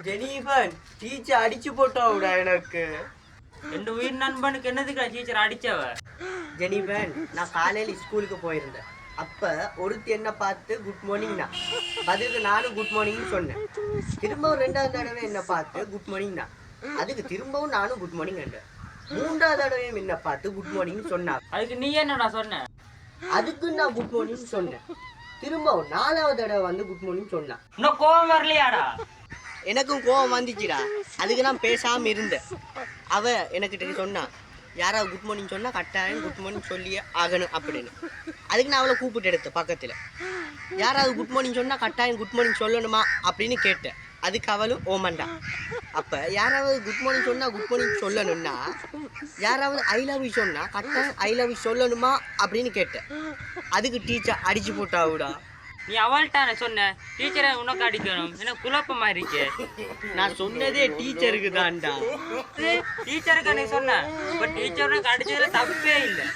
Jennifer teacher அடிச்சு போட்டாவுடா எனக்கு. ரெண்டு உயிர் நண்பனுக்கு என்னதுக்கா டீச்சர் அடிச்சவ? ஜெனீஃபர் நான் காலையில் ஸ்கூலுக்கு போயிருந்தேன். அப்போ ஒருத்தி என்ன பார்த்து குட் மார்னிங்னா, அதுக்கு நானும் குட் மார்னிங்னு சொன்னேன். திரும்பவும் 2வது தடவை என்ன பார்த்து குட் மார்னிங்னா, அதுக்கு திரும்பவும் நானும் குட் மார்னிங் என்றேன். 3வது தடவையும் என்ன பார்த்து குட் மார்னிங் சொன்னா, அதுக்கு நீ என்னடா சொன்ன? அதுக்கு நான் குட் மார்னிங் சொன்னேன். திரும்பவும் 4வது தடவை வந்து குட் மார்னிங் சொன்னான். இன்னும் கோவம் வரலையாடா? எனக்கும் கோவம் வந்துச்சுடா. அதுக்கு நான் பேசாமல் இருந்தேன். அவ எனக்கிட்ட சொன்னான், யாராவது குட் மார்னிங் சொன்னால் கட்டாயம் குட் மார்னிங் சொல்லியே ஆகணும் அப்படின்னு. அதுக்கு நான் அவளை கூப்பிட்டு எடுத்தேன் பக்கத்தில். யாராவது குட் மார்னிங் சொன்னால் கட்டாயம் குட் மார்னிங் சொல்லணுமா அப்படின்னு கேட்டேன். அதுக்கு அவளும் ஓமண்டா. அப்போ யாராவது குட் மார்னிங் சொன்னால் குட் மார்னிங் சொல்லணும்னா, யாராவது ஐ லவ் யூ சொன்னால் கட்டாயம் ஐ லவ் யூ சொல்லணுமா அப்படின்னு கேட்டேன். அதுக்கு டீச்சர் அடிச்சு போட்டாவுடா. நீ அவள்கிட்ட சொன்ன டீச்சரை உனக்கு அடிக்கணும், எனக்கு குழப்பமா இருக்கு. நான் சொன்னதே டீச்சருக்கு தான்டா. டீச்சருக்கு நீ சொன்ன, இப்ப டீச்சர் உனக்கு அடிச்சதுல தப்பே இல்லை.